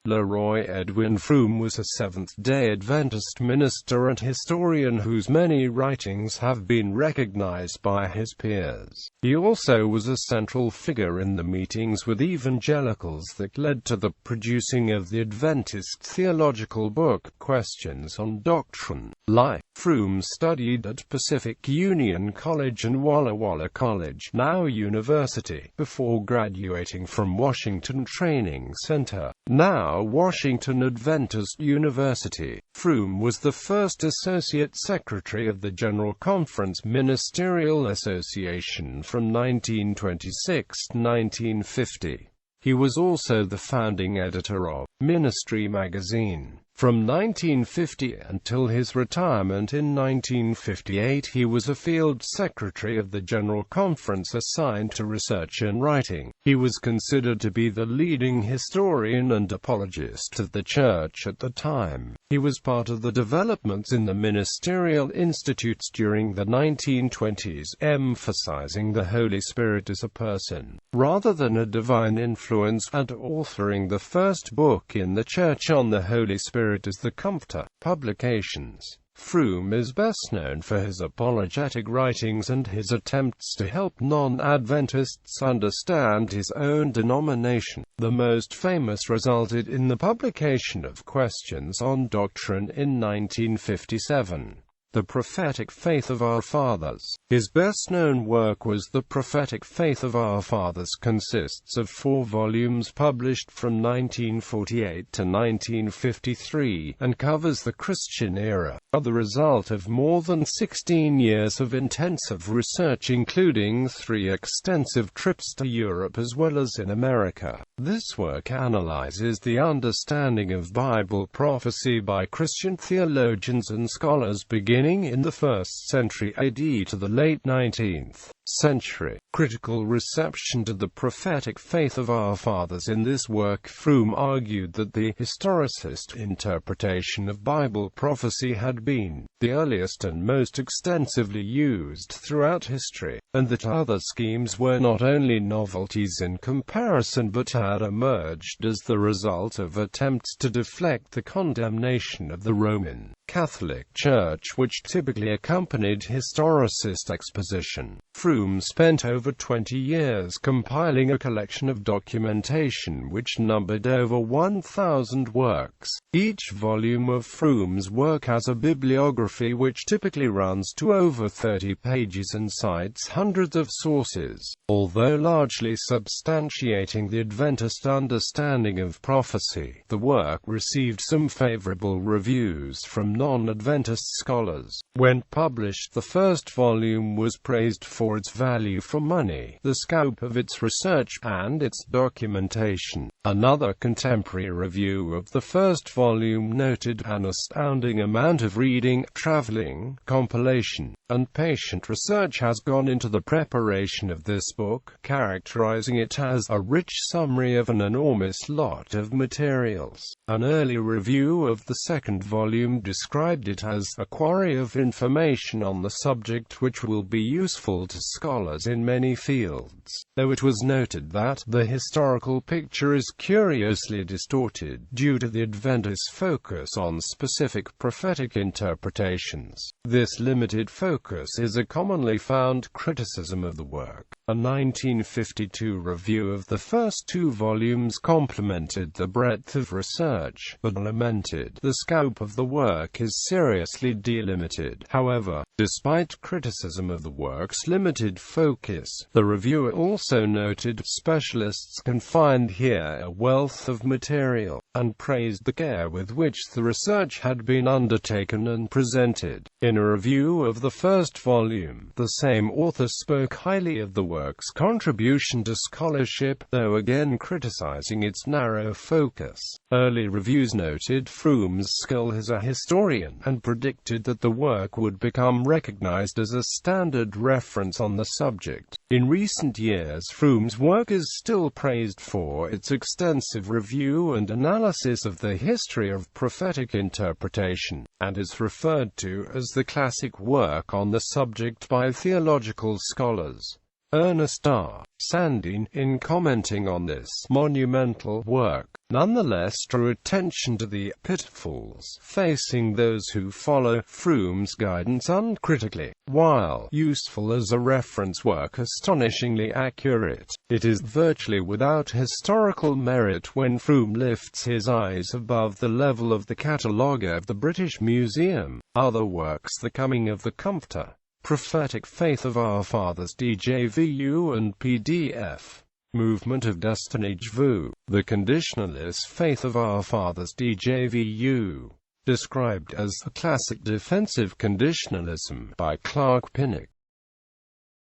Roy Edwin Froom was a Seventh-day Adventist minister and historian whose many writings have been recognized by his peers. He also was a central figure in the meetings with evangelicals that led to the producing of the Adventist theological book, Questions on Doctrine. Froom studied at Pacific Union College and Walla Walla College, now university, before graduating from Washington Training Center, now Washington Adventist University. Froom was the first Associate Secretary of the General Conference Ministerial Association from 1926 to 1950. He was also the founding editor of Ministry magazine. From 1950 until his retirement in 1958, he was a field secretary of the General Conference assigned to research and writing. He was considered to be the leading historian and apologist of the Church at the time. He was part of the developments in the ministerial institutes during the 1920s, emphasizing the Holy Spirit as a person, rather than a divine influence, and authoring the first book in the Church on the Holy Spirit as the Comforter. Publications. Froom is best known for his apologetic writings and his attempts to help non-Adventists understand his own denomination. The most famous resulted in the publication of Questions on Doctrine in 1957. The Prophetic Faith of Our Fathers. His best-known work was The Prophetic Faith of Our Fathers, consists of 4 volumes published from 1948 to 1953, and covers the Christian era, the result of more than 16 years of intensive research, including 3 extensive trips to Europe as well as in America. This work analyzes the understanding of Bible prophecy by Christian theologians and scholars beginning in the 1st century AD to the late 19th century. Critical reception to the prophetic faith of our fathers. In this work, Froom argued that the historicist interpretation of Bible prophecy had been the earliest and most extensively used throughout history, and that other schemes were not only novelties in comparison but had emerged as the result of attempts to deflect the condemnation of the Roman Catholic Church which typically accompanied historicist exposition. Froom spent over 20 years compiling a collection of documentation which numbered over 1,000 works. Each volume of Froom's work has a bibliography which typically runs to over 30 pages and cites hundreds of sources. Although largely substantiating the Adventist understanding of prophecy, the work received some favorable reviews from non-Adventist scholars. When published, the first volume was praised for its value for money, the scope of its research, and its documentation. Another contemporary review of the first volume noted an astounding amount of reading, traveling, compilation, and patient research has gone into the preparation of this book, characterizing it as a rich summary of an enormous lot of materials. An early review of the second volume described it as a quarry of information on the subject which will be useful to scholars in many fields, though it was noted that the historical picture is curiously distorted due to the Adventist focus on specific prophetic interpretations. This limited focus is a commonly found criticism of the work. A 1952 review of the first 2 volumes complimented the breadth of research, but lamented the scope of the work is seriously delimited. However, despite criticism of the work's limited focus, the reviewer also noted specialists can find here a wealth of material, and praised the care with which the research had been undertaken and presented. In a review of the first volume, the same author spoke highly of the work's contribution to scholarship, though again criticizing its narrow focus. Early reviews noted Froom's skill as a historian, and predicted that the work would become recognized as a standard reference on the subject. In recent years, Froom's work is still praised for its extensive review and analysis of the history of prophetic interpretation, and is referred to as the classic work on the subject by theological scholars. Ernest R. Sandin, in commenting on this monumental work, nonetheless drew attention to the pitfalls facing those who follow Froom's guidance uncritically. While useful as a reference work, astonishingly accurate, it is virtually without historical merit when Froom lifts his eyes above the level of the catalogue of the British Museum. Other works: The Coming of the Comforter, Prophetic Faith of Our Fathers DJVU and PDF, Movement of Destiny-JVU, The Conditionalist Faith of Our Fathers DJVU, described as a classic defensive conditionalism by Clark Pinnock.